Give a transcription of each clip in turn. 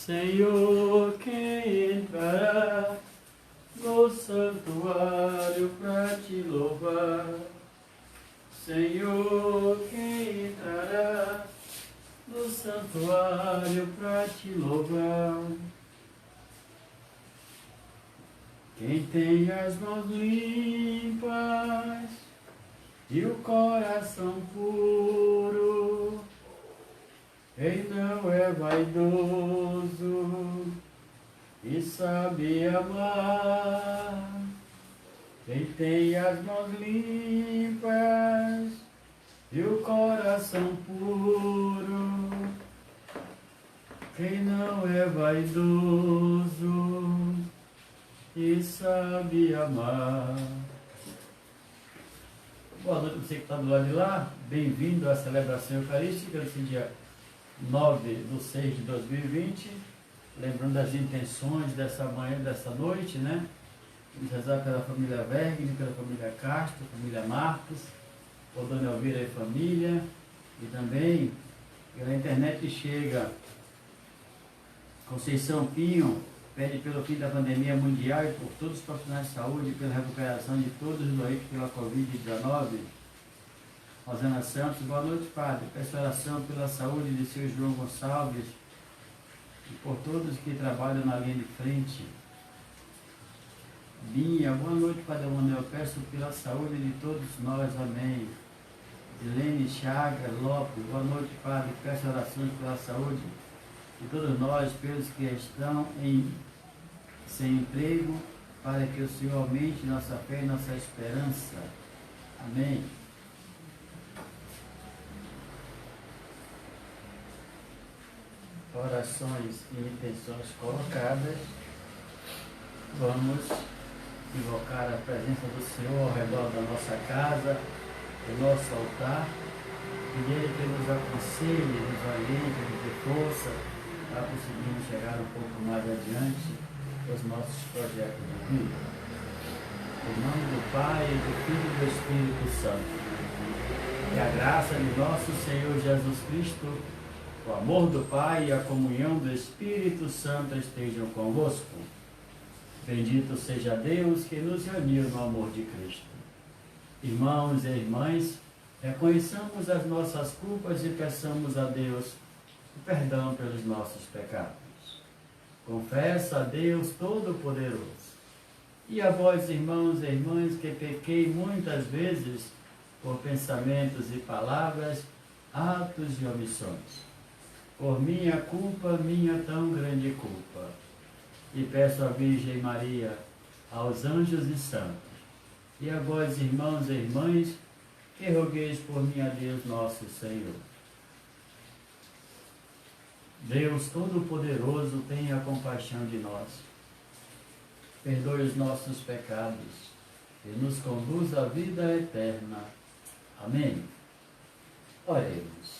Senhor, quem entrará no santuário para te louvar? Senhor, quem entrará no santuário para te louvar? Quem tem as mãos limpas e o coração puro, quem não é vaidoso e sabe amar. Quem tem as mãos limpas e o coração puro, quem não é vaidoso e sabe amar. Boa noite a você que está do lado de lá. Bem-vindo à celebração eucarística desse dia 9/6/2020. Lembrando das intenções dessa manhã, dessa noite, né? Vamos rezar pela família Vergne, pela família Castro, família Marcos, por Dona Elvira e família. E também pela internet chega Conceição Pinho, pede pelo fim da pandemia mundial e por todos os profissionais de saúde, pela recuperação de todos os doentes pela Covid-19. Rosana Santos, boa noite, Padre. Peço oração pela saúde de seu João Gonçalves e por todos que trabalham na linha de frente. Binha, boa noite, Padre Manuel. Peço pela saúde de todos nós, amém. Helene Chagas Lopes, boa noite, Padre. Peço orações pela saúde de todos nós, pelos que estão sem emprego, para que o Senhor aumente nossa fé e nossa esperança. Amém. Orações e intenções colocadas. Vamos invocar a presença do Senhor ao redor da nossa casa, do nosso altar, pedir que nos aconselhe, nos oriente, nos dê força, para conseguirmos chegar um pouco mais adiante os nossos projetos de vida. Em nome do Pai, do Filho e do Espírito Santo. Que a graça de nosso Senhor Jesus Cristo, o amor do Pai e a comunhão do Espírito Santo estejam convosco. Bendito seja Deus que nos reuniu no amor de Cristo. Irmãos e irmãs, reconheçamos as nossas culpas e peçamos a Deus o perdão pelos nossos pecados. Confesso a Deus Todo-Poderoso e a vós, irmãos e irmãs, que pequei muitas vezes por pensamentos e palavras, atos e omissões. Por minha culpa, minha tão grande culpa. E peço à Virgem Maria, aos anjos e santos, e a vós, irmãos e irmãs, que rogueis por mim a Deus nosso Senhor. Deus Todo-Poderoso, tenha compaixão de nós, perdoe os nossos pecados e nos conduz à vida eterna. Amém. Oremos.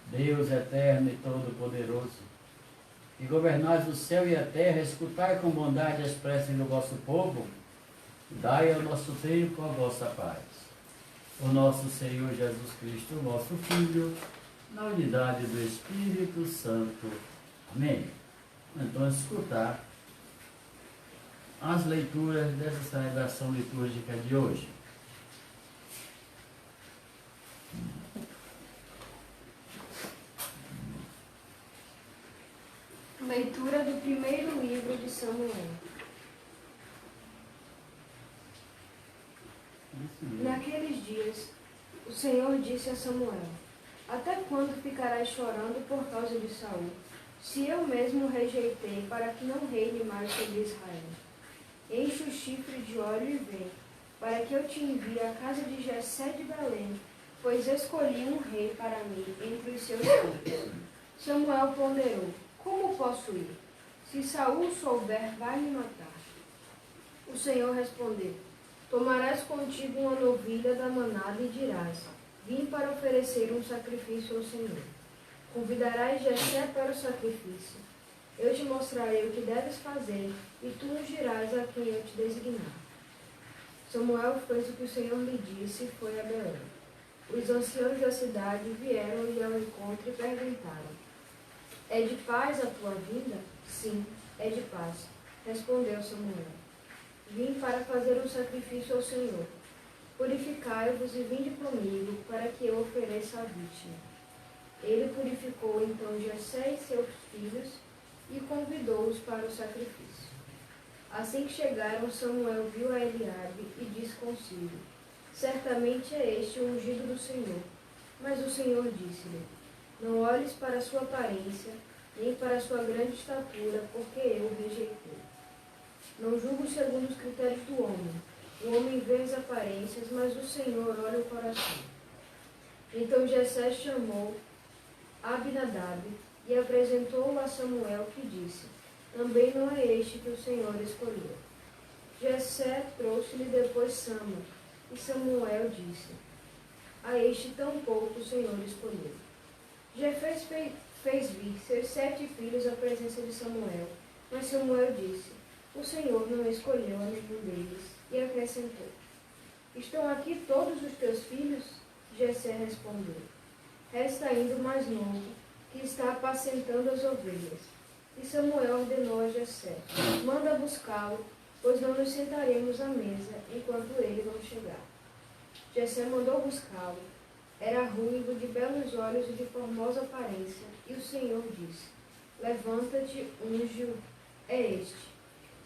Deus eterno e todo-poderoso, que governais o céu e a terra, escutai com bondade as preces do vosso povo, dai ao nosso tempo a vossa paz. O nosso Senhor Jesus Cristo, o vosso Filho, na unidade do Espírito Santo. Amém. Então, escutar as leituras dessa celebração litúrgica de hoje. Leitura do primeiro livro de Samuel. Naqueles dias, o Senhor disse a Samuel: até quando ficarás chorando por causa de Saul, se eu mesmo o rejeitei para que não reine mais sobre Israel? Enche o chifre de óleo e vem, para que eu te envie à casa de Jessé de Belém, pois escolhi um rei para mim entre os seus filhos. Samuel ponderou: como posso ir? Se Saul souber, vai me matar. O Senhor respondeu: tomarás contigo uma novilha da manada e dirás: vim para oferecer um sacrifício ao Senhor. Convidarás Jessé para o sacrifício. Eu te mostrarei o que deves fazer, e tu ungirás a quem eu te designar. Samuel fez o que o Senhor lhe disse e foi a Belém. Os anciãos da cidade vieram-lhe ao encontro e perguntaram: É de paz a tua vinda? Sim, é de paz, respondeu Samuel. Vim para fazer um sacrifício ao Senhor. Purificai-vos e vinde comigo, para que eu ofereça a vítima. Ele purificou então Jessé e seus filhos e convidou-os para o sacrifício. Assim que chegaram, Samuel viu a Eliabe e disse consigo: certamente é este o ungido do Senhor. Mas o Senhor disse-lhe: não olhes para a sua aparência, nem para a sua grande estatura, porque eu o rejeitei. Não julgo segundo os critérios do homem. O homem vê as aparências, mas o Senhor olha o coração. Então Jessé chamou Abinadab e apresentou-o a Samuel, que disse: também não é este que o Senhor escolheu. Jessé trouxe-lhe depois Sama, e Samuel disse: a este tampouco o Senhor escolheu. Jessé fez vir seus 7 filhos à presença de Samuel, mas Samuel disse: o Senhor não escolheu a nenhum deles, e acrescentou: estão aqui todos os teus filhos? Jessé respondeu: resta ainda o mais novo, que está apacentando as ovelhas. E Samuel ordenou a Jessé: manda buscá-lo, pois não nos sentaremos à mesa enquanto ele não chegar. Jessé mandou buscá-lo. Era ruivo, de belos olhos e de formosa aparência, e o Senhor disse: levanta-te, unge-o, é este.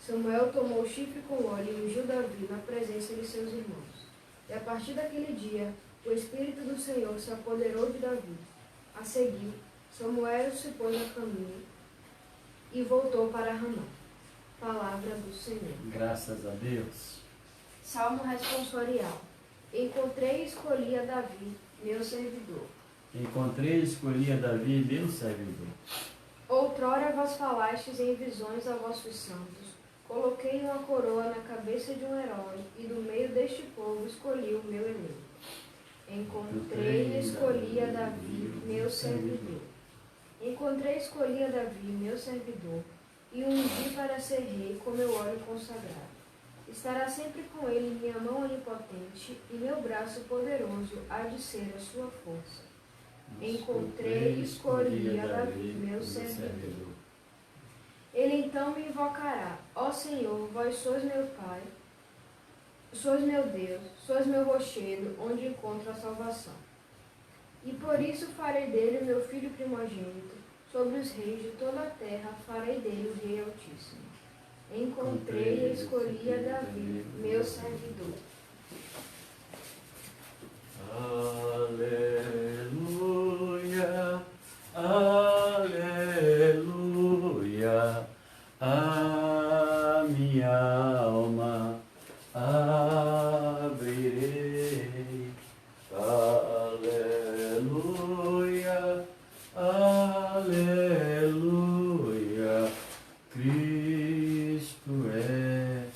Samuel tomou o chifre com óleo e ungiu Davi na presença de seus irmãos. E a partir daquele dia, o Espírito do Senhor se apoderou de Davi. A seguir, Samuel se pôs a caminho e voltou para Ramá. Palavra do Senhor. Graças a Deus. Salmo responsorial. Encontrei e escolhi a Davi, meu servidor. Encontrei e escolhi a Davi, meu servidor. Outrora vós falastes em visões a vossos santos. Coloquei uma coroa na cabeça de um herói, e do meio deste povo escolhi o meu eleito. Encontrei e escolhi a Davi, meu servidor. Encontrei e escolhi a Davi, meu servidor, e o ungi para ser rei com meu óleo consagrado. Estará sempre com ele minha mão onipotente, e meu braço poderoso há de ser a sua força. Encontrei e escolhi a Davi, meu servidor. Ele então me invocará: ó Senhor, vós sois meu Pai, sois meu Deus, sois meu rochedo, onde encontro a salvação. E por isso farei dele meu filho primogênito, sobre os reis de toda a terra farei dele o Rei Altíssimo. Encontrei e escolhi a Davi, meu servidor. Aleluia, aleluia, a minha alma abrirei. Aleluia, aleluia, Cristo é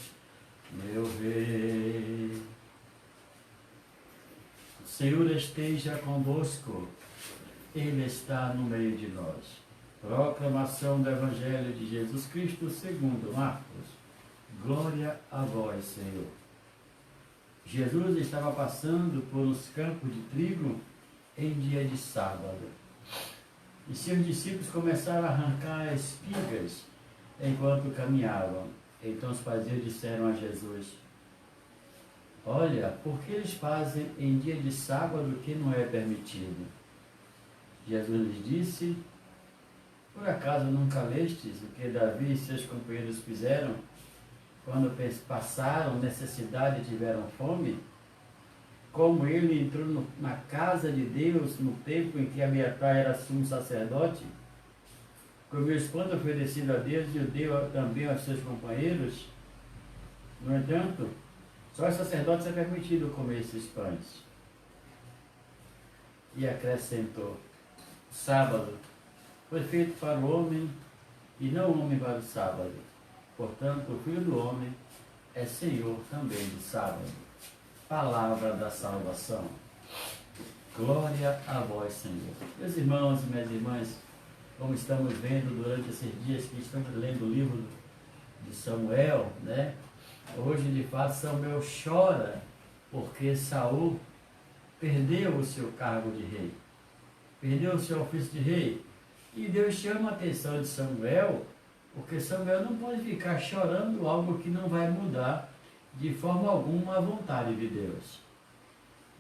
meu Rei. O Senhor esteja convosco, Ele está no meio de nós. Proclamação do Evangelho de Jesus Cristo segundo Marcos. Glória a vós, Senhor. Jesus estava passando por uns campos de trigo em dia de sábado. E seus discípulos começaram a arrancar espigas enquanto caminhavam. Então os fariseus disseram a Jesus: olha, por que eles fazem em dia de sábado o que não é permitido? Jesus lhes disse: por acaso nunca lestes o que Davi e seus companheiros fizeram quando passaram necessidade e tiveram fome? Como ele entrou na casa de Deus no tempo em que Abiatar era sumo sacerdote, comeu os pães oferecidos a Deus e o deu também aos seus companheiros? No entanto, só aos sacerdotes é permitido comer esses pães. E acrescentou: o sábado foi feito para o homem e não o homem para o sábado. Portanto, o Filho do Homem é Senhor também do sábado. Palavra da salvação. Glória a vós, Senhor. Meus irmãos e minhas irmãs, como estamos vendo durante esses dias que estamos lendo o livro de Samuel, né? Hoje, de fato, Samuel chora porque Saul perdeu o seu cargo de rei, perdeu o seu ofício de rei. E Deus chama a atenção de Samuel, porque Samuel não pode ficar chorando algo que não vai mudar de forma alguma a vontade de Deus.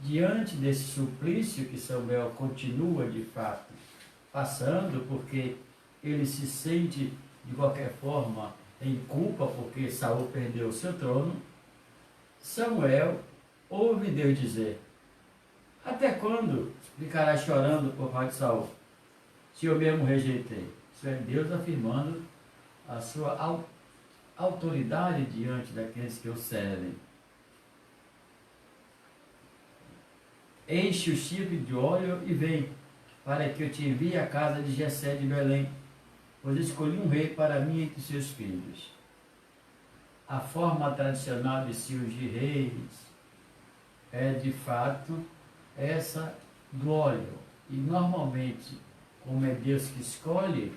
Diante desse suplício que Samuel continua de fato passando, porque ele se sente de qualquer forma em culpa porque Saul perdeu o seu trono, Samuel ouve Deus dizer: até quando ficará chorando por causa de Saul, se eu mesmo rejeitei? Isso é Deus afirmando a sua autoridade diante daqueles que o servem. Enche o chifre de óleo e vem, para que eu te envie à casa de Jessé de Belém, pois escolhi um rei para mim entre seus filhos. A forma tradicional de se ungir reis é, de fato, essa do óleo. E, normalmente, como é Deus que escolhe,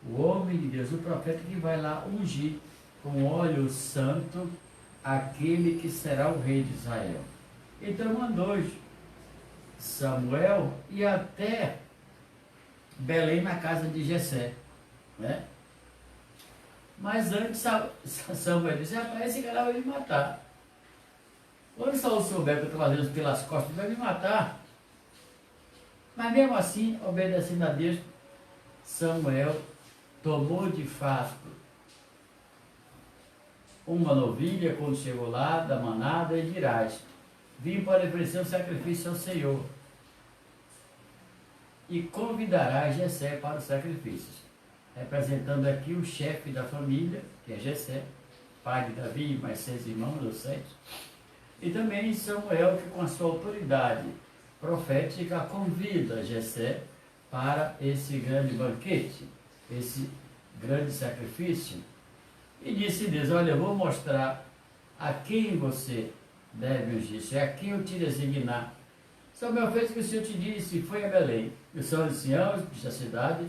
o homem de Deus, o profeta, que vai lá ungir com óleo santo aquele que será o rei de Israel. Então, mandou Samuel ir até Belém, na casa de Jessé, né? Mas antes Samuel disse: rapaz, esse cara vai me matar. Quando Saul souber que eu estou fazendo isso pelas costas, ele vai me matar. Mas mesmo assim, obedecendo a Deus, Samuel tomou de fato uma novilha quando chegou lá da manada e dirás: vim para oferecer o sacrifício ao Senhor. E convidará Jessé para os sacrifícios, representando aqui o chefe da família, que é Jessé, pai de Davi e mais 6 irmãos ou 7. E também Samuel, que com a sua autoridade profética convida Jessé para esse grande banquete, esse grande sacrifício. E disse Deus: olha, eu vou mostrar a quem você deve ungir, é a quem eu te designar. Samuel fez o que o Senhor te disse, foi a Belém. E o Senhor disse: da cidade.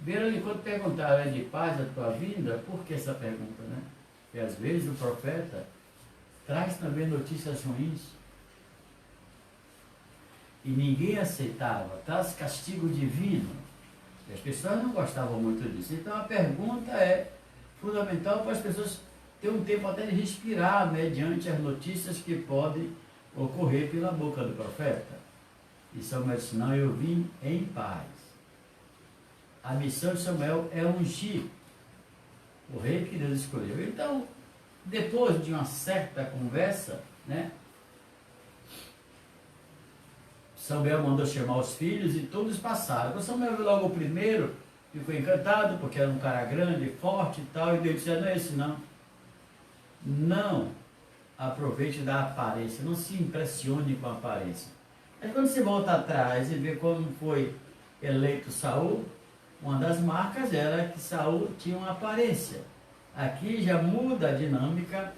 Vieram enquanto perguntaram: é de paz a tua vinda? Por que essa pergunta, né? Porque às vezes o profeta traz também notícias ruins. E ninguém aceitava, traz castigo divino. E as pessoas não gostavam muito disso. Então a pergunta é fundamental para as pessoas terem um tempo até de respirar mediante as notícias que podem ocorrer pela boca do profeta. E Samuel disse: não, eu vim em paz. A missão de Samuel é ungir o rei que Deus escolheu. Então, depois de uma certa conversa, né, Samuel mandou chamar os filhos e todos passaram. Quando Samuel viu logo o primeiro, ficou encantado, porque era um cara grande, forte e tal, e Deus disse: não é esse não. Não aproveite da aparência, não se impressione com a aparência. Mas quando você volta atrás e vê como foi eleito Saul, uma das marcas era que Saul tinha uma aparência. Aqui já muda a dinâmica.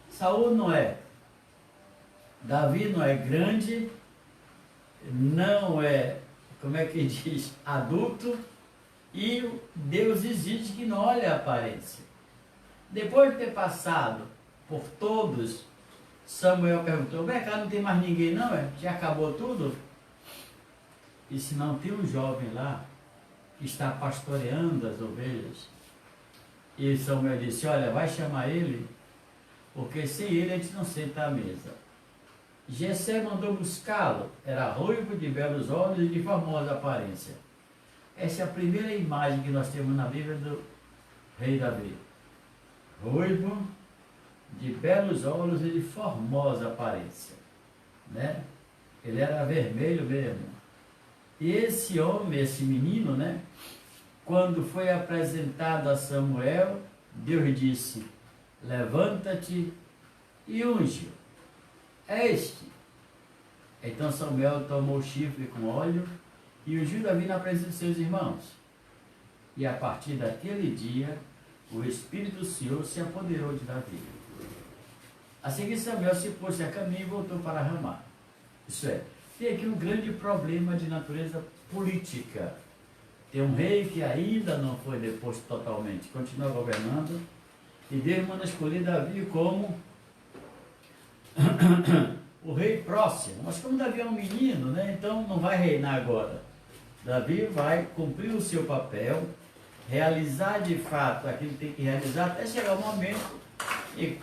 Saul não é, Davi não é grande, não é, como é que diz, adulto, e Deus exige que não olhe a aparência. Depois de ter passado por todos, Samuel perguntou: vem cá, não tem mais ninguém não? Já acabou tudo? E se não tem um jovem lá que está pastoreando as ovelhas? E Samuel disse: olha, vai chamar ele, porque sem ele a gente não senta à mesa. Jessé mandou buscá-lo, era ruivo, de belos olhos e de formosa aparência. Essa é a primeira imagem que nós temos na Bíblia do rei Davi. Ruivo, de belos olhos e de formosa aparência, né? Ele era vermelho mesmo. E esse homem, esse menino, né, quando foi apresentado a Samuel, Deus disse: levanta-te e unge-o. É este. Então Samuel tomou o chifre com óleo e ungiu Davi na presença de seus irmãos. E a partir daquele dia, o Espírito do Senhor se apoderou de Davi. A seguir, Samuel se pôs a caminho e voltou para Ramá. Isso é, tem aqui um grande problema de natureza política. Tem um rei que ainda não foi deposto totalmente, continua governando, e Deus manda escolher Davi como o rei próximo. Mas como Davi é um menino, né, então não vai reinar agora. Davi vai cumprir o seu papel, realizar de fato aquilo que tem que realizar, até chegar o momento e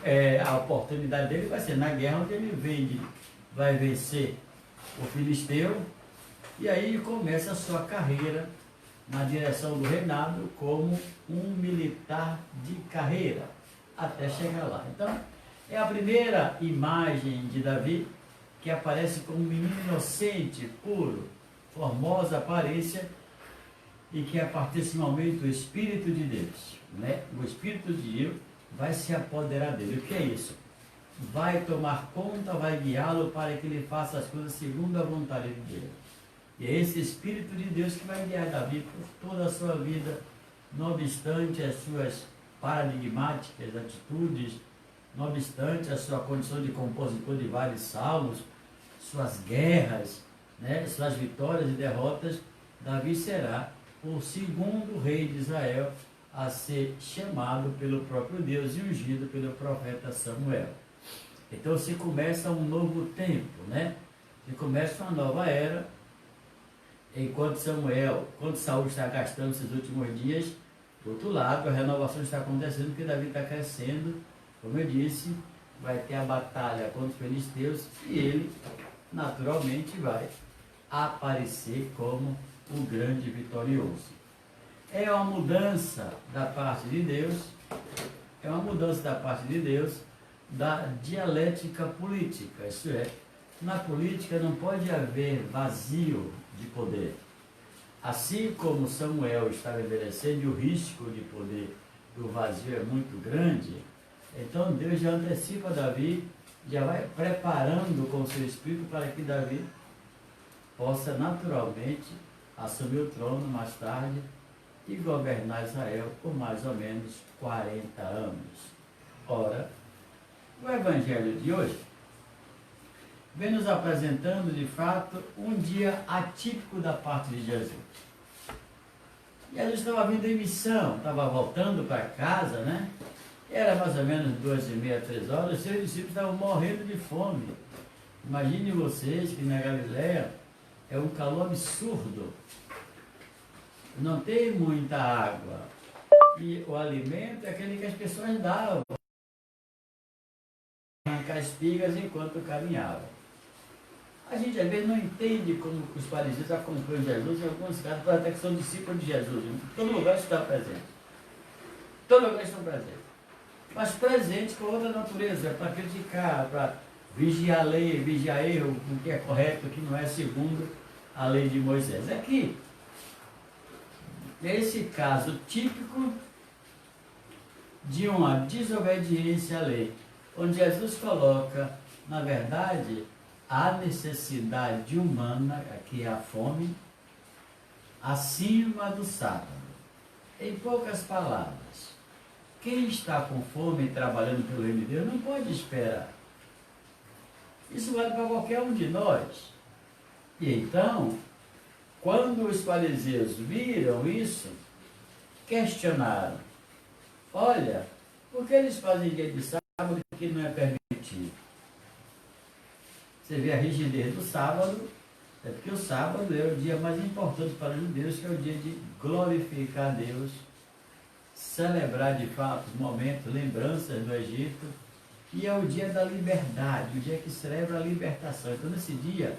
a oportunidade dele vai ser na guerra, onde ele vai vencer o filisteu, e aí começa a sua carreira na direção do reinado como um militar de carreira, até chegar lá. Então, é a primeira imagem de Davi que aparece como um menino inocente, puro, formosa aparência, e que a partir desse momento o Espírito de Deus, o Espírito de Deus vai se apoderar dele. O que é isso? Vai tomar conta, vai guiá-lo para que ele faça as coisas segundo a vontade de Deus. E é esse Espírito de Deus que vai guiar Davi por toda a sua vida, não obstante as suas paradigmáticas atitudes, não obstante a sua condição de compositor de vários salmos, suas guerras, suas vitórias e derrotas. Davi será o segundo rei de Israel a ser chamado pelo próprio Deus e ungido pelo profeta Samuel. Então se começa um novo tempo, se começa uma nova era, enquanto Saul está gastando esses últimos dias, do outro lado, a renovação está acontecendo, porque Davi está crescendo, como eu disse, vai ter a batalha contra os filisteus, e ele, naturalmente, vai aparecer como o grande vitorioso. É uma mudança da parte de Deus, da dialética política, isto é, na política não pode haver vazio de poder. Assim como Samuel estava envelhecendo e o risco de poder do vazio é muito grande, então Deus já antecipa Davi, já vai preparando com o seu espírito para que Davi possa naturalmente assumir o trono mais tarde e governar Israel por mais ou menos 40 anos. Ora, o Evangelho de hoje vem nos apresentando, de fato, um dia atípico da parte de Jesus. Jesus estava vindo em missão, estava voltando para casa, Era mais ou menos 2h30, 3h, os seus discípulos estavam morrendo de fome. Imagine vocês que na Galileia é um calor absurdo. Não tem muita água. E o alimento é aquele que as pessoas davam. Arrancar espigas enquanto caminhavam. A gente às vezes não entende como os fariseus acompanham Jesus, em alguns casos, até que são discípulos de Jesus. Em todo lugar está presente. Todo lugar estão presentes. Mas presentes com outra natureza, para criticar, para vigiar a lei, vigiar erro, o que é correto, o que não é, segundo a lei de Moisés. Aqui, esse caso típico de uma desobediência à lei, onde Jesus coloca, na verdade, a necessidade humana, que é a fome, acima do sábado. Em poucas palavras, quem está com fome trabalhando pelo reino de Deus não pode esperar. Isso vale para qualquer um de nós. E então, quando os fariseus viram isso, questionaram: olha, por que eles fazem dia de sábado que não é permitido? Você vê a rigidez do sábado, é porque o sábado é o dia mais importante para os judeus, que é o dia de glorificar a Deus, celebrar de fato momentos, lembranças do Egito, e é o dia da liberdade, o dia que celebra a libertação. Então nesse dia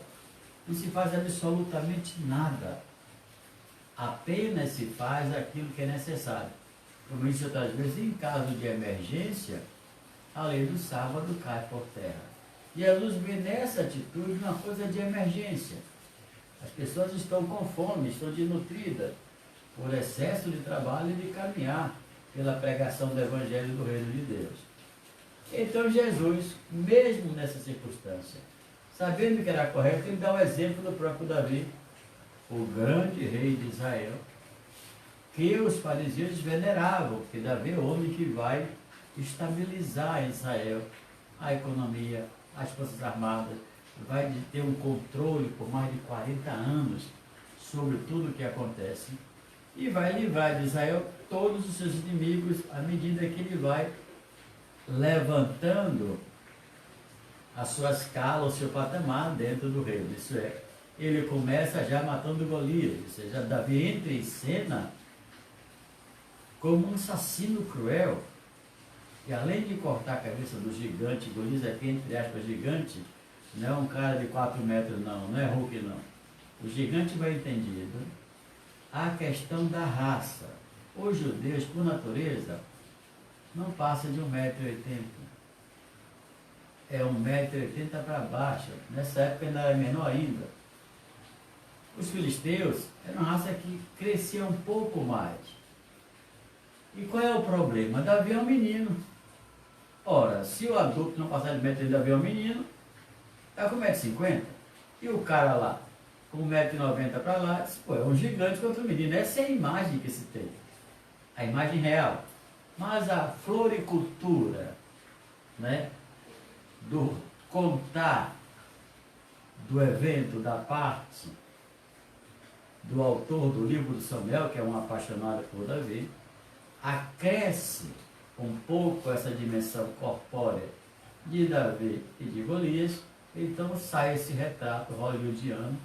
não se faz absolutamente nada, apenas se faz aquilo que é necessário. Como eu disse outras vezes, em caso de emergência, a lei do sábado cai por terra. E Jesus vê nessa atitude uma coisa de emergência. As pessoas estão com fome, estão desnutridas, por excesso de trabalho e de caminhar pela pregação do Evangelho do Reino de Deus. Então Jesus, mesmo nessa circunstância, sabendo que era correto, ele dá o exemplo do próprio Davi, o grande rei de Israel, que os fariseus veneravam, porque Davi é o homem que vai estabilizar em Israel a economia, as forças armadas, vai ter um controle por mais de 40 anos sobre tudo o que acontece, e vai livrar de Israel todos os seus inimigos à medida que ele vai levantando a sua escala, o seu patamar dentro do reino. Isso é, ele começa já matando Golias, ou seja, Davi entra em cena como um assassino cruel, e além de cortar a cabeça do gigante, Golias aqui, entre aspas, gigante, não é um cara de 4 metros não é Hulk não, o gigante vai entendido, a questão da raça, os judeus, por natureza, não passa de 1,80 m, é 1,80 m para baixo, nessa época ainda era menor ainda. Os filisteus eram uma raça que crescia um pouco mais. E qual é o problema? Davi é um menino. Ora, se o adulto não passar de 1,80 m, Davi é um menino, está com 1,50 m. E o cara lá, com 1,90 m para lá, diz, pô, é um gigante contra o menino. Essa é a imagem que se tem. A imagem real. Mas a floricultura, né, do contar do evento, da parte do autor do livro de Samuel, que é um apaixonado por Davi, acresce um pouco essa dimensão corpórea de Davi e de Golias, então sai esse retrato hollywoodiano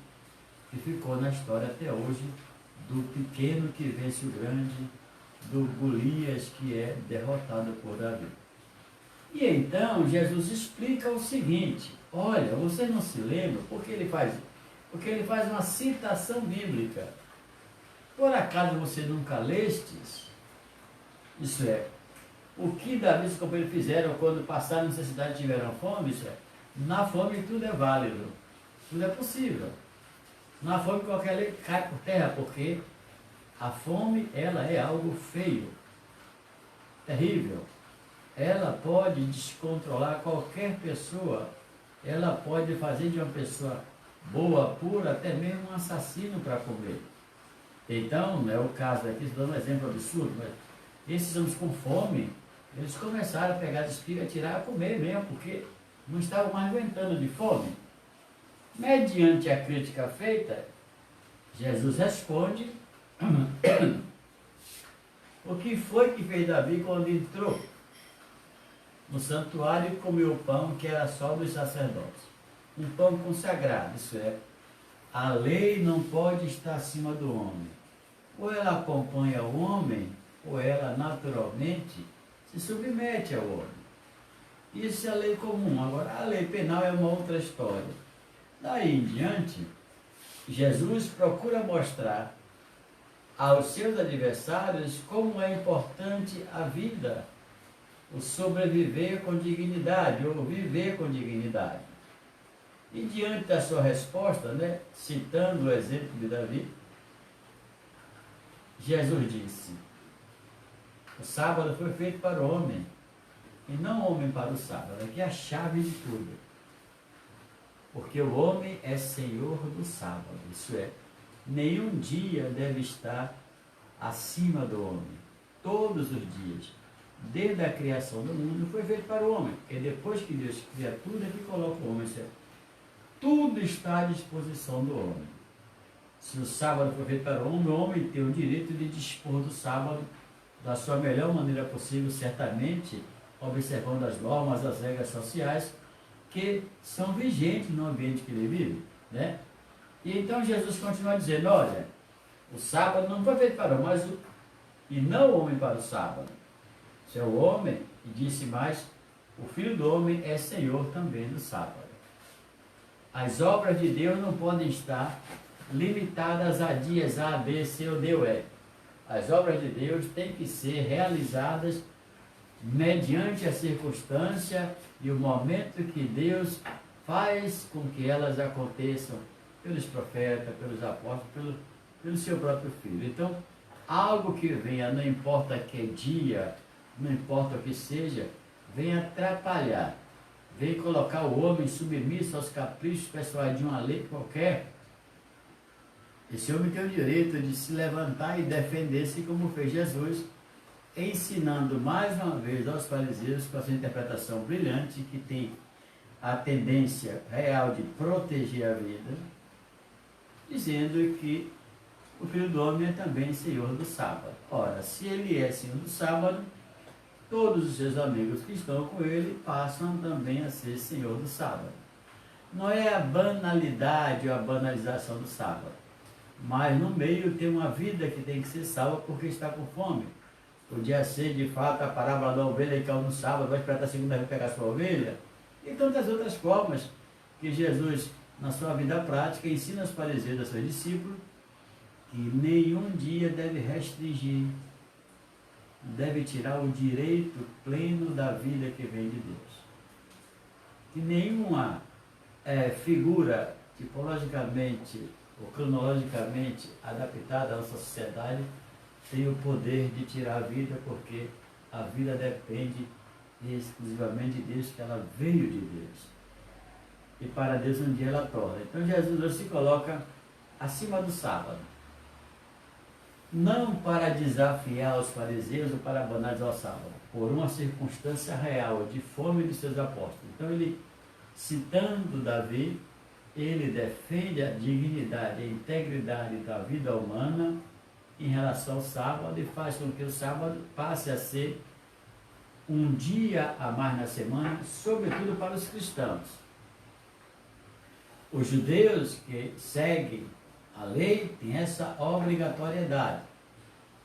que ficou na história até hoje, do pequeno que vence o grande, do Golias que é derrotado por Davi. E então Jesus explica o seguinte, olha, você não se lembra, porque ele faz uma citação bíblica. Por acaso você nunca lestes? Isso é, o que Davi e seus companheiros fizeram quando passaram necessidade e tiveram fome? Isso é, na fome tudo é válido, tudo é possível. Na fome qualquer lei cai por terra, porque a fome, ela é algo feio, terrível. Ela pode descontrolar qualquer pessoa, ela pode fazer de uma pessoa boa, pura, até mesmo um assassino para comer. Então, não é o caso aqui, estou dando um exemplo absurdo, mas esses homens com fome, eles começaram a pegar as espigas, tirar a comer mesmo, porque não estavam mais aguentando de fome. Mediante a crítica feita, Jesus responde o que foi que fez Davi quando entrou no santuário e comeu o pão que era só dos sacerdotes. Um pão consagrado, isso é, a lei não pode estar acima do homem. Ou ela acompanha o homem, ou ela naturalmente se submete ao homem. Isso é a lei comum. Agora, a lei penal é uma outra história. Daí em diante, Jesus procura mostrar aos seus adversários como é importante a vida, o sobreviver com dignidade, ou viver com dignidade. E diante da sua resposta, né, citando o exemplo de Davi, Jesus disse, o sábado foi feito para o homem, e não o homem para o sábado. Aqui é a chave de tudo. Porque o homem é senhor do sábado, isso é, nenhum dia deve estar acima do homem. Todos os dias, desde a criação do mundo, foi feito para o homem. Porque depois que Deus cria tudo, é que coloca o homem. Isso é, tudo está à disposição do homem. Se o sábado foi feito para o homem tem o direito de dispor do sábado da sua melhor maneira possível, certamente, observando as normas, as regras sociais, que são vigentes no ambiente que ele vive, né? E então Jesus continua dizendo, olha, o sábado não foi feito para o homem, e não o homem para o sábado. Isso é o homem, e disse mais, o Filho do Homem é Senhor também do sábado. As obras de Deus não podem estar limitadas a dias A, B, C ou D ou E. As obras de Deus têm que ser realizadas mediante a circunstância e o momento que Deus faz com que elas aconteçam pelos profetas, pelos apóstolos, pelo seu próprio Filho. Então, algo que venha, não importa que dia, não importa o que seja, vem atrapalhar, vem colocar o homem submisso aos caprichos pessoais de uma lei qualquer. Esse homem tem o direito de se levantar e defender-se como fez Jesus, ensinando mais uma vez aos fariseus com essa interpretação brilhante que tem a tendência real de proteger a vida, dizendo que o Filho do Homem é também Senhor do sábado. Ora, se ele é Senhor do sábado, todos os seus amigos que estão com ele passam também a ser Senhor do sábado. não é a banalidade ou a banalização do sábado, mas no meio tem uma vida que tem que ser salva porque está com fome. Podia ser, de fato, a parábola da ovelha que caiu no sábado, vai esperar a segunda vez pegar sua ovelha, e tantas outras formas que Jesus, na sua vida prática, ensina aos fariseus, aos seus discípulos, que nenhum dia deve restringir, deve tirar o direito pleno da vida que vem de Deus. Que nenhuma figura tipologicamente ou cronologicamente adaptada à nossa sociedade tem o poder de tirar a vida, porque a vida depende exclusivamente de Deus, que ela veio de Deus. E para Deus um dia ela torna. Então Jesus hoje se coloca acima do sábado. Não para desafiar os fariseus ou para banalizar o sábado, por uma circunstância real de fome de seus apóstolos. Então ele, citando Davi, ele defende a dignidade e a integridade da vida humana em relação ao sábado e faz com que o sábado passe a ser um dia a mais na semana, sobretudo para os cristãos. Os judeus que seguem a lei têm essa obrigatoriedade,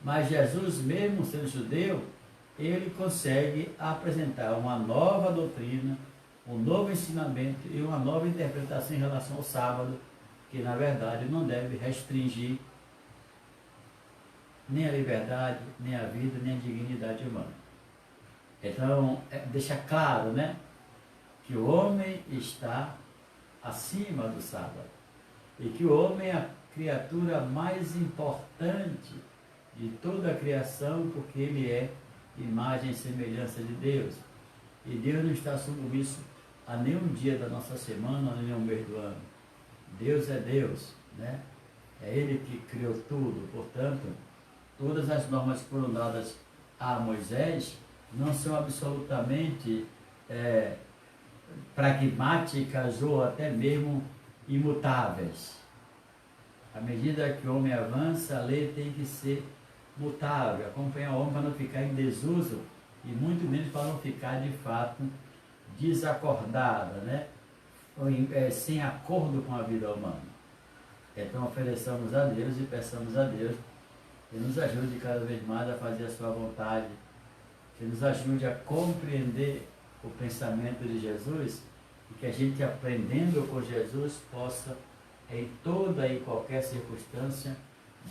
mas Jesus, mesmo sendo judeu, ele consegue apresentar uma nova doutrina, um novo ensinamento e uma nova interpretação em relação ao sábado, que na verdade não deve restringir nem a liberdade, nem a vida, nem a dignidade humana. Então, deixa claro, né, que o homem está acima do sábado e que o homem é a criatura mais importante de toda a criação, porque ele é imagem e semelhança de Deus. E Deus não está submisso a nenhum dia da nossa semana, a nenhum mês do ano. Deus é Deus, né? É Ele que criou tudo. Portanto, todas as normas que foram dadas a Moisés não são absolutamente pragmáticas ou até mesmo imutáveis. À medida que o homem avança, a lei tem que ser mutável, acompanhar o homem para não ficar em desuso e muito menos para não ficar de fato desacordada, né? Ou sem acordo com a vida humana. Então ofereçamos a Deus e peçamos a Deus que nos ajude cada vez mais a fazer a sua vontade, que nos ajude a compreender o pensamento de Jesus e que a gente, aprendendo com Jesus, possa em toda e qualquer circunstância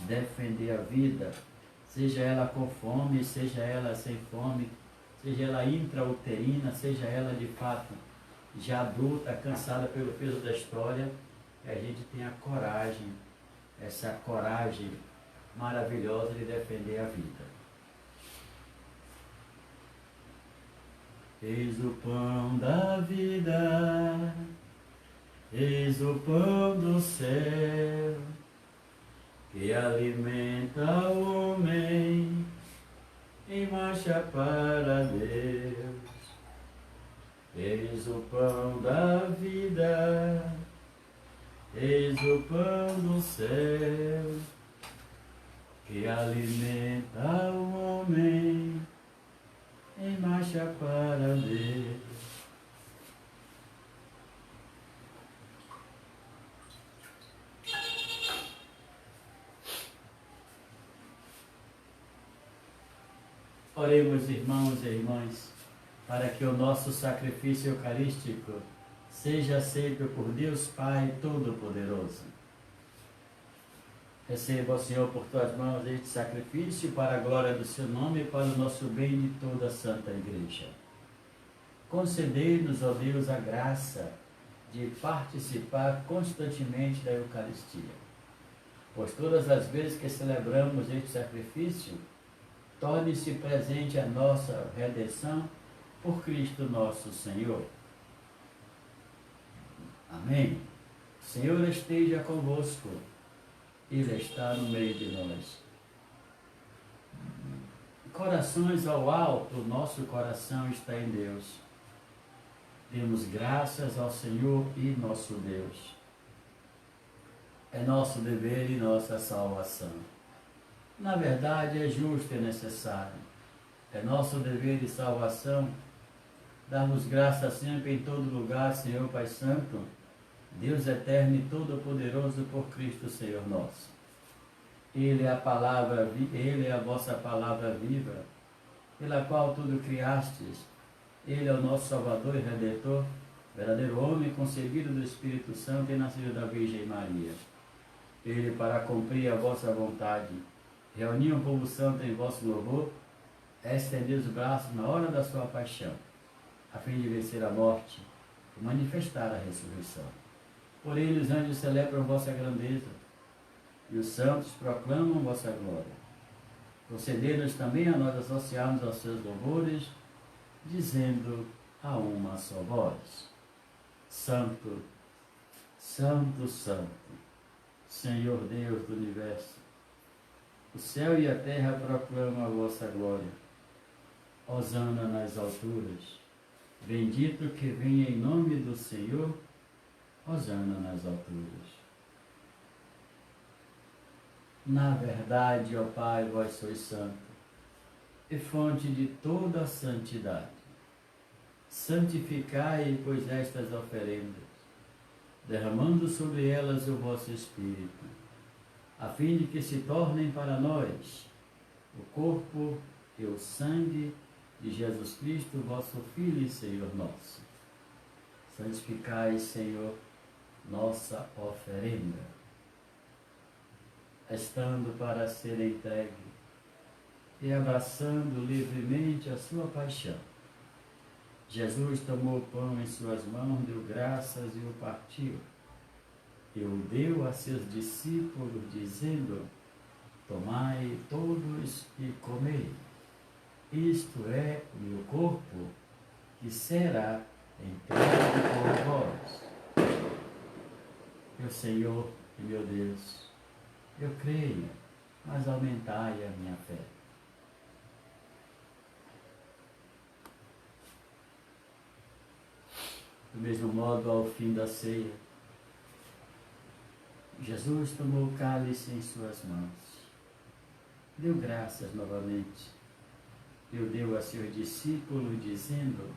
defender a vida, seja ela com fome, seja ela sem fome, seja ela intrauterina, seja ela de fato já adulta, cansada pelo peso da história, que a gente tenha coragem, essa coragem maravilhosa de defender a vida. Eis o pão da vida, eis o pão do céu, que alimenta o homem e marcha para Deus. Eis o pão da vida, eis o pão do céu, que alimenta o homem e marcha para Deus. Oremos, irmãos e irmãs, para que o nosso sacrifício eucarístico seja aceito por Deus Pai Todo-Poderoso. Receba, Senhor, por tuas mãos este sacrifício para a glória do seu nome e para o nosso bem de toda a Santa Igreja. Concedei-nos, ó Deus, a graça de participar constantemente da Eucaristia, pois todas as vezes que celebramos este sacrifício, torne-se presente a nossa redenção por Cristo nosso Senhor. Amém. O Senhor esteja convosco. Ele está no meio de nós. Corações ao alto, nosso coração está em Deus. Demos graças ao Senhor e nosso Deus. É nosso dever e nossa salvação. Na verdade, é justo e necessário. É nosso dever e salvação darmos graças sempre em todo lugar, Senhor Pai Santo, Deus eterno e todo-poderoso por Cristo Senhor nosso. Ele é a palavra, Ele é a vossa palavra viva, pela qual tudo criastes. Ele é o nosso Salvador e Redentor, verdadeiro homem concebido do Espírito Santo e nascido da Virgem Maria. Ele, para cumprir a vossa vontade, reuniu um povo santo em vosso louvor, estendeu os braços na hora da sua paixão, a fim de vencer a morte e manifestar a ressurreição. Por ele os anjos celebram vossa grandeza, e os santos proclamam vossa glória. Concedei-nos também a nós associarmos aos seus louvores, dizendo a uma só voz: Santo, Santo, Santo, Senhor Deus do Universo, o céu e a terra proclamam a vossa glória. Hosana nas alturas, bendito que vem em nome do Senhor, hosana nas alturas. Na verdade, ó Pai, vós sois santo, e fonte de toda a santidade. Santificai, pois, estas oferendas, derramando sobre elas o vosso Espírito, a fim de que se tornem para nós o corpo e o sangue de Jesus Cristo, vosso Filho e Senhor nosso. Santificai, Senhor, nossa oferenda, estando para ser entregue e abraçando livremente a sua paixão. Jesus tomou o pão em suas mãos, deu graças e o partiu, e o deu a seus discípulos, dizendo: Tomai todos e comei. Isto é o meu corpo, que será entregue por vós. Meu Senhor e meu Deus, eu creio, mas aumentai a minha fé. Do mesmo modo, ao fim da ceia, Jesus tomou o cálice em suas mãos, deu graças novamente, e o deu a seus discípulos, dizendo: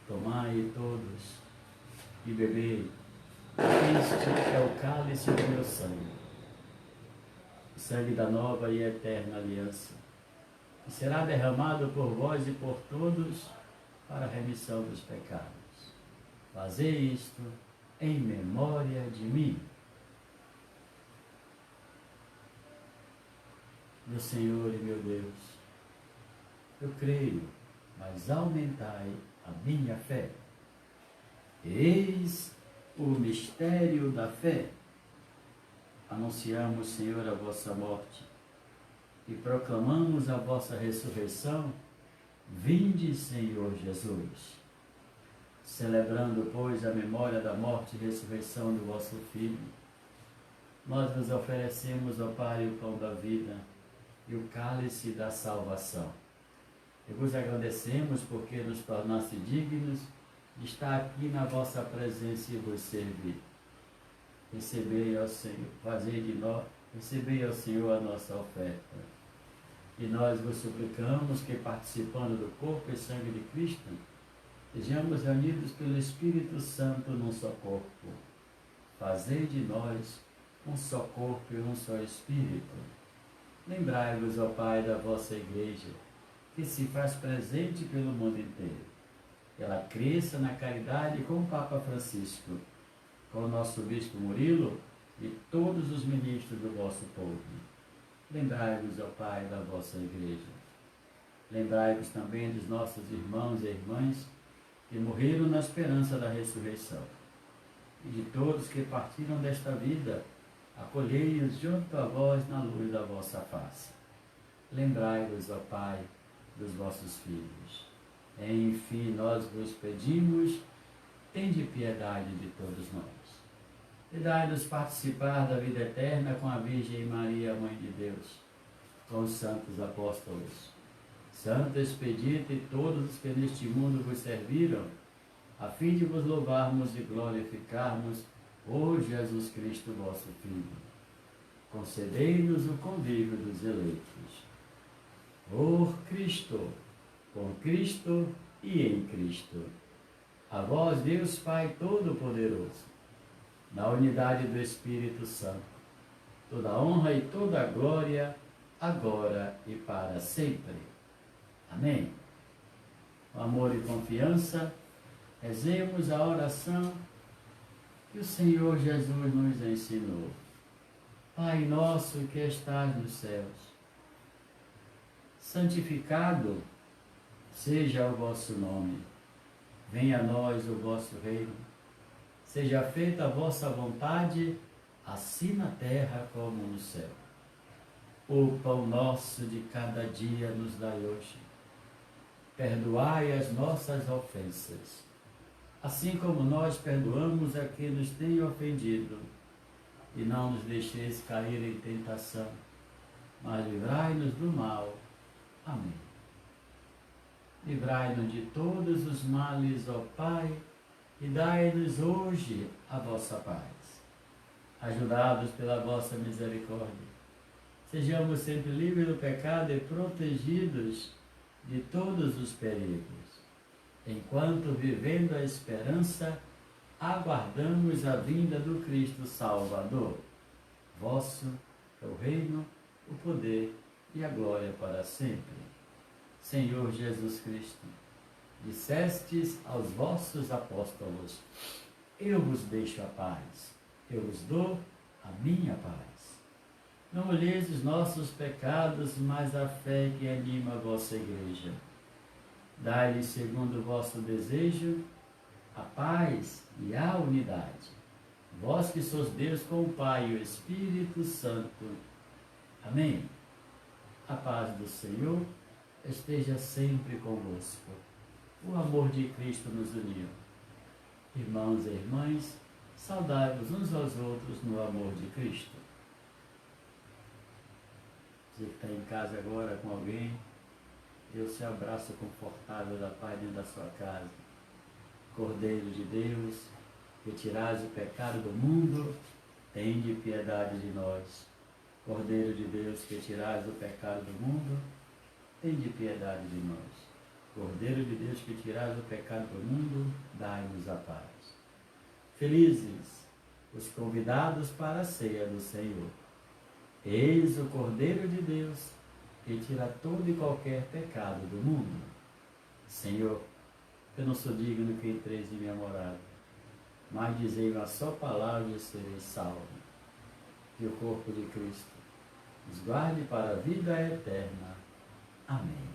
Tomai todos e bebei, este é o cálice do meu sangue, o sangue da nova e eterna aliança, que será derramado por vós e por todos para a remissão dos pecados. Fazei isto em memória de mim. Meu Senhor e meu Deus, eu creio, mas aumentai a minha fé. Eis o mistério da fé. Anunciamos, Senhor, a vossa morte e proclamamos a vossa ressurreição. Vinde, Senhor Jesus. Celebrando, pois, a memória da morte e ressurreição do vosso Filho, nós vos oferecemos, ó Pai, o pão da vida e o cálice da salvação. E vos agradecemos porque nos tornaste dignos de estar aqui na vossa presença e vos servir. Recebei, ó Senhor, recebei, ó Senhor, a nossa oferta. E nós vos suplicamos que, participando do corpo e sangue de Cristo, sejamos reunidos pelo Espírito Santo num só corpo. Fazei de nós um só corpo e um só Espírito. Lembrai-vos, ó Pai, da vossa Igreja, que se faz presente pelo mundo inteiro. Que ela cresça na caridade com o Papa Francisco, com o nosso Bispo Murilo e todos os ministros do vosso povo. Lembrai-vos, ó Pai, da vossa Igreja. Lembrai-vos também dos nossos irmãos e irmãs que morreram na esperança da ressurreição, e de todos que partiram desta vida, acolhei-os junto a vós na luz da vossa face. Lembrai-vos, ó Pai, dos vossos filhos. Enfim, nós vos pedimos, tende piedade de todos nós. E dai-nos participar da vida eterna com a Virgem Maria, Mãe de Deus, com os santos apóstolos, Santo Expedito e todos os que neste mundo vos serviram, a fim de vos louvarmos e glorificarmos por Jesus Cristo, vosso Filho. Concedei-nos o convívio dos eleitos. Por Cristo, com Cristo e em Cristo. A vós, Deus Pai Todo-Poderoso, na unidade do Espírito Santo, toda honra e toda glória, agora e para sempre. Amém. Com amor e confiança, rezemos a oração que o Senhor Jesus nos ensinou. Pai nosso que estás nos céus, santificado seja o vosso nome. Venha a nós o vosso reino. Seja feita a vossa vontade, assim na terra como no céu. O pão nosso de cada dia nos dai hoje. Perdoai as nossas ofensas, assim como nós perdoamos a quem nos tem ofendido. E não nos deixeis cair em tentação, mas livrai-nos do mal. Amém. Livrai-nos de todos os males, ó Pai, e dai-nos hoje a vossa paz. Ajudados pela vossa misericórdia, sejamos sempre livres do pecado e protegidos de todos os perigos, enquanto, vivendo a esperança, aguardamos a vinda do Cristo Salvador. Vosso é o reino, o poder e a glória para sempre. Senhor Jesus Cristo, dissestes aos vossos apóstolos: eu vos deixo a paz, eu vos dou a minha paz. Não olheis os nossos pecados, mas a fé que anima a vossa igreja. Dai-lhe, segundo o vosso desejo, a paz e a unidade. Vós que sois Deus com o Pai e o Espírito Santo. Amém. A paz do Senhor esteja sempre convosco. O amor de Cristo nos uniu. Irmãos e irmãs, saudai-vos uns aos outros no amor de Cristo. Você que está em casa agora com alguém, dê o seu abraço confortável da paz dentro da sua casa. Cordeiro de Deus, que tirais o pecado do mundo, tende piedade de nós. Cordeiro de Deus, que tirais o pecado do mundo, tende piedade de nós. Cordeiro de Deus, que tirais o pecado do mundo, dai-nos a paz. Felizes os convidados para a ceia do Senhor. Eis o Cordeiro de Deus, que tira todo e qualquer pecado do mundo. Senhor, eu não sou digno que entreis em minha morada, mas dizei uma só palavra e serei salvo. Que o corpo de Cristo nos guarde para a vida eterna. Amém.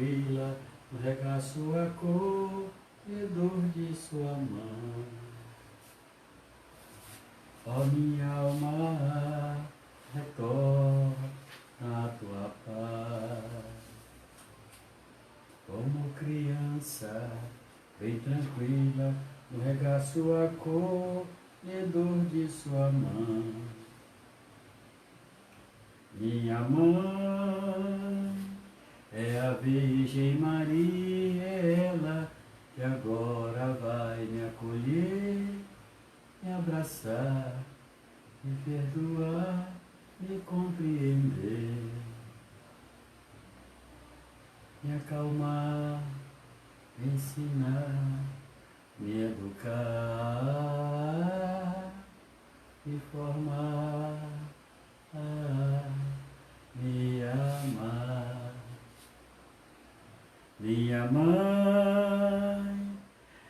tranquila, no regaço acolhedor de sua mão. Ó minha alma, retorna a tua paz. Como criança, bem tranquila, no regaço acolhedor de sua mão. Minha mãe é a Virgem Maria, ela que agora vai me acolher, me abraçar, me perdoar, me compreender, me acalmar, me ensinar, me educar, me formar, me amar. Minha mãe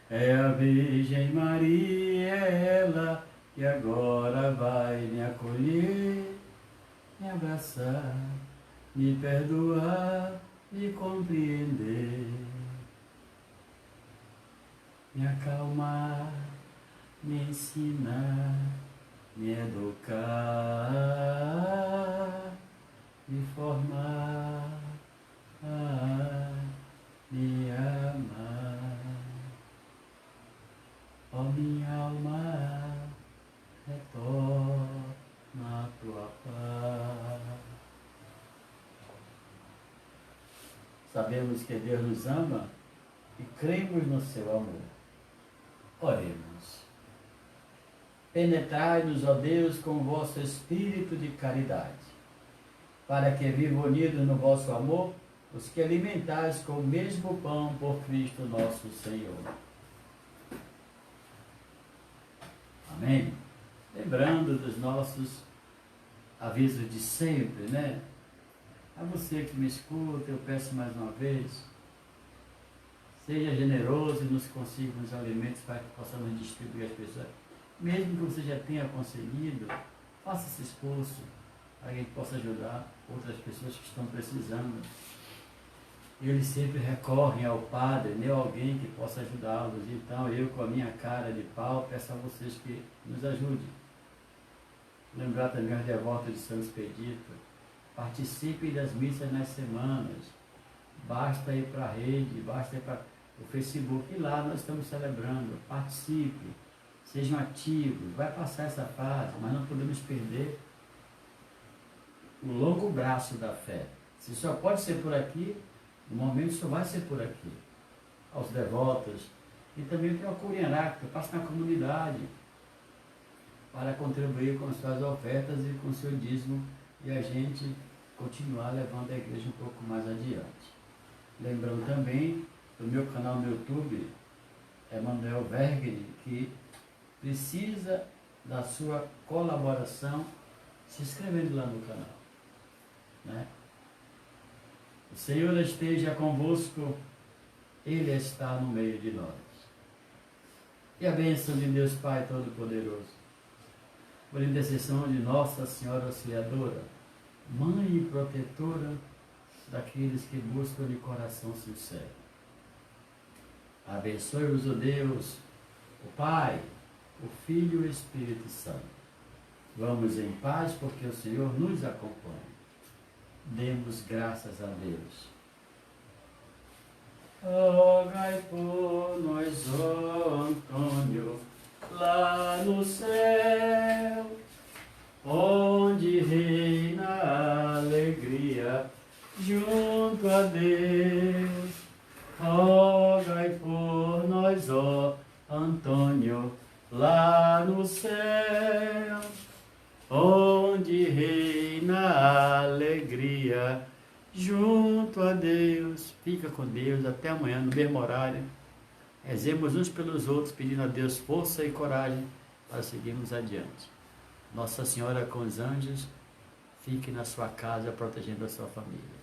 é a Virgem Maria, ela que agora vai me acolher, me abraçar, me perdoar, me compreender, me acalmar, me ensinar, me educar, me formar, me amar. Ó minha alma, retorna a tua paz. Sabemos que Deus nos ama e cremos no seu amor. Oremos. Penetrai-nos, ó Deus, com o vosso espírito de caridade, para que vivam unidos no vosso amor os que alimentais com o mesmo pão por Cristo nosso Senhor. Amém? Lembrando dos nossos avisos de sempre, né? A você que me escuta, eu peço mais uma vez, seja generoso e nos consiga os alimentos para que possamos distribuir às pessoas. Mesmo que você já tenha conseguido, faça esse esforço para que a gente possa ajudar outras pessoas que estão precisando. Eles sempre recorrem ao Padre, nem a alguém que possa ajudá-los. Então eu, com a minha cara de pau, peço a vocês que nos ajudem. Lembrar também as devotas de São Expedito. Participem das missas nas semanas. Basta ir para a rede, basta ir para o Facebook. E lá nós estamos celebrando. Participe, sejam ativos. Vai passar essa fase, mas não podemos perder o longo braço da fé. Se só pode ser por aqui, o momento só vai ser por aqui. Aos devotos. E também procurem Aráclito, passe na comunidade para contribuir com suas ofertas e com seu dízimo e a gente continuar levando a igreja um pouco mais adiante. Lembrando também do meu canal no YouTube, Emanuel Vergni, que precisa da sua colaboração se inscrevendo lá no canal, né? O Senhor esteja convosco, Ele está no meio de nós. E a bênção de Deus Pai Todo-Poderoso, por intercessão de Nossa Senhora Auxiliadora, Mãe e Protetora daqueles que buscam de coração sincero. Abençoe-vos o Deus, o Pai, o Filho e o Espírito Santo. Vamos em paz, porque o Senhor nos acompanha. Demos graças a Deus. Rogai por nós, ó Antônio, lá no céu, onde reina a alegria junto a Deus. Rogai por nós, ó Antônio, lá no céu, onde reina a alegria junto a Deus. Fica com Deus, até amanhã no mesmo horário. Rezemos uns pelos outros, pedindo a Deus força e coragem para seguirmos adiante. Nossa Senhora com os anjos, fique na sua casa protegendo a sua família.